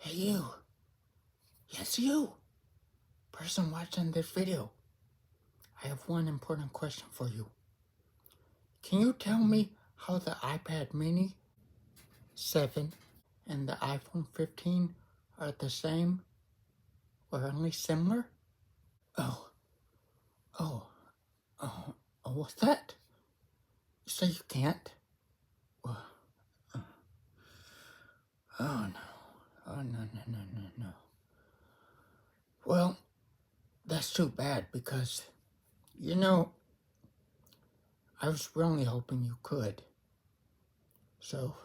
Hey you, yes you, person watching this video, I have one important question for you. Can you tell me how the iPad mini 7 and the iPhone 15 are the same or only similar? Oh, oh, oh, what's that? You say you can't? Well, oh no, no. Well, that's too bad because, I was really hoping you could. So,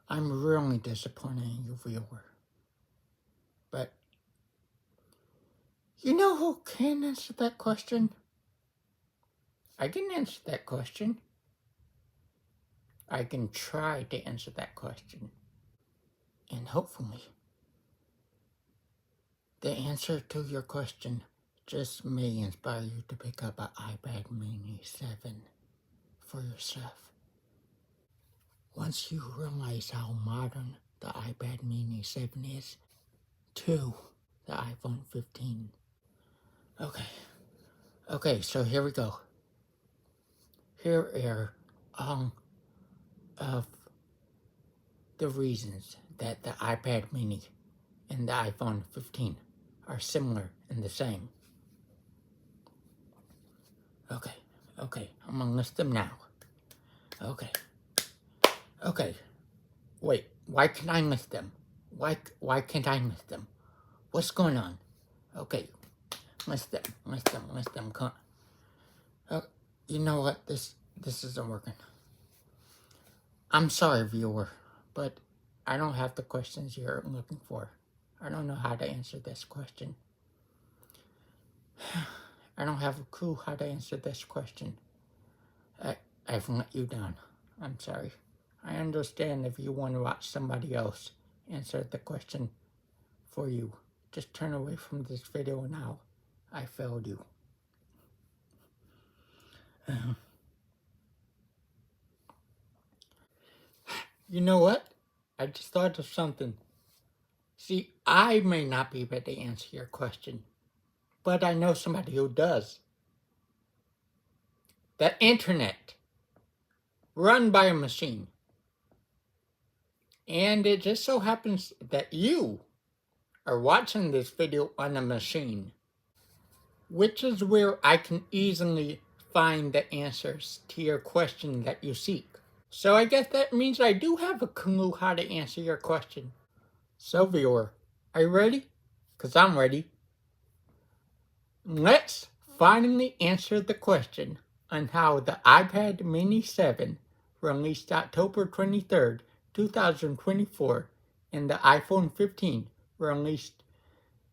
I'm really disappointed in you, viewer. But, you know who can answer that question? I can answer that question. I can try to answer that question. And hopefully, the answer to your question just may inspire you to pick up an iPad mini 7 for yourself. Once you realize how modern the iPad mini 7 is to the iPhone 15. Okay, so here we go. Here are all of the reasons that the iPad mini and the iPhone 15 are similar and the same. Okay, I'm gonna list them now. Okay, wait, why can't I list them? Why can't I list them? What's going on? Okay, list them. You know what, this isn't working. I'm sorry, viewer, but I don't have the questions you're looking for. I don't know how to answer this question. I don't have a clue how to answer this question. I've let you down. I'm sorry. I understand if you want to watch somebody else answer the question for you. Just turn away from this video now. I failed you. You know what? I just thought of something. See, I may not be able to answer your question, but I know somebody who does. The internet, run by a machine. And it just so happens that you are watching this video on a machine, which is where I can easily find the answers to your question that you seek. So I guess that means I do have a clue how to answer your question. So viewer, are you ready? Because I'm ready. Let's finally answer the question on how the iPad mini 7, released October 23rd, 2024, and the iPhone 15, released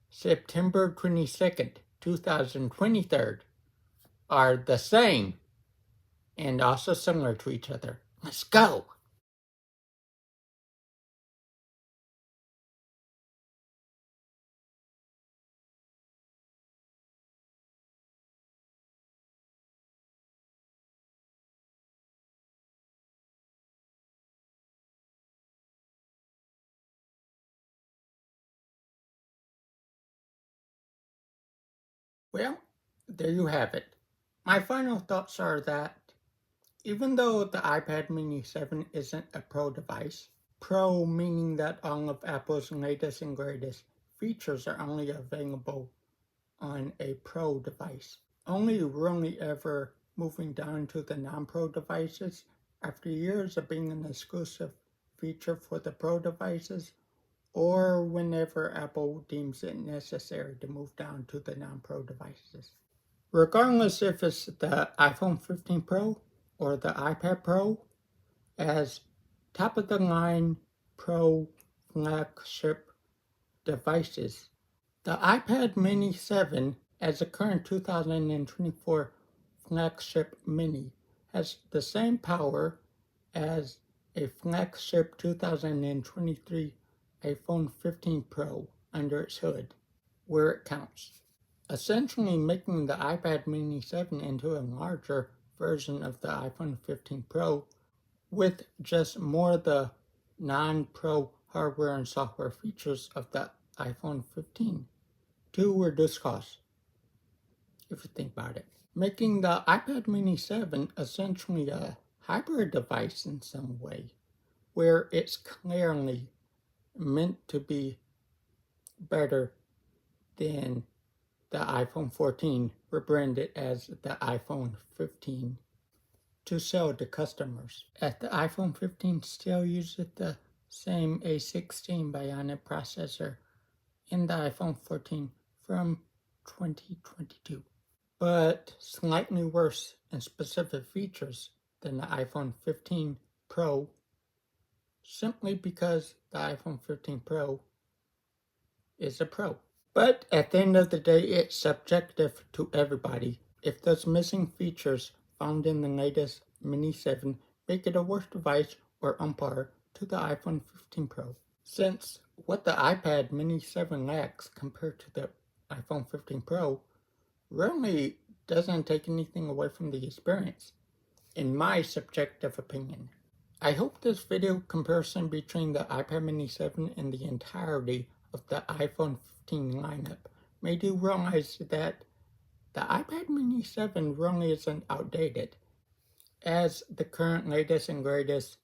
September 22nd, 2023, are the same and also similar to each other. Let's go! Well, there you have it. My final thoughts are that even though the iPad mini 7 isn't a Pro device, Pro meaning that all of Apple's latest and greatest features are only available on a Pro device, only really ever moving down to the non-Pro devices after years of being an exclusive feature for the Pro devices, or whenever Apple deems it necessary to move down to the non-Pro devices. Regardless if it's the iPhone 15 Pro or the iPad Pro, as top-of-the-line Pro flagship devices, the iPad mini 7, as a current 2024 flagship mini, has the same power as a flagship 2023 iPhone 15 Pro under its hood, where it counts, essentially making the iPad mini 7 into a larger version of the iPhone 15 Pro with just more of the non-Pro hardware and software features of the iPhone 15 to reduce costs, if you think about it, making the iPad mini 7 essentially a hybrid device in some way, where it's clearly meant to be better than the iPhone 14, rebranded as the iPhone 15 to sell to customers. As the iPhone 15 still uses the same A16 Bionic processor in the iPhone 14 from 2022, but slightly worse in specific features than the iPhone 15 Pro, simply because the iPhone 15 Pro is a Pro. But at the end of the day, it's subjective to everybody. If those missing features found in the latest Mini 7 make it a worse device or on par to the iPhone 15 Pro. Since what the iPad Mini 7 lacks compared to the iPhone 15 Pro really doesn't take anything away from the experience, in my subjective opinion. I hope this video comparison between the iPad Mini 7 and the entirety of the iPhone 15 lineup made you realize that the iPad Mini 7 really isn't outdated, as the current latest and greatest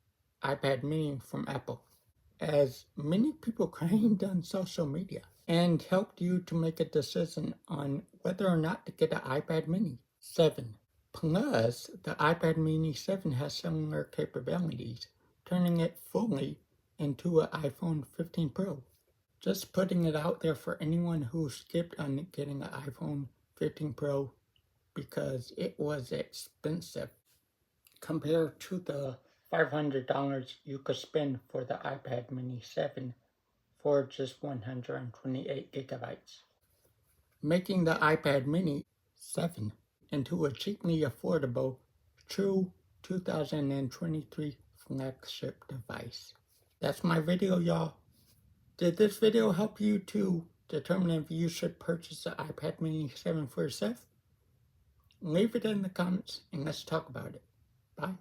iPad Mini from Apple, as many people claimed on social media, and helped you to make a decision on whether or not to get an iPad Mini 7. Plus, the iPad Mini 7 has similar capabilities, turning it fully into an iPhone 15 Pro. Just putting it out there for anyone who skipped on getting an iPhone 15 Pro because it was expensive compared to the $500 you could spend for the iPad Mini 7 for just 128 gigabytes, making the iPad Mini 7 into a cheaply affordable, true 2023 flagship device. That's my video, y'all. Did this video help you to determine if you should purchase the iPad Mini 7 for yourself? Leave it in the comments and let's talk about it. Bye.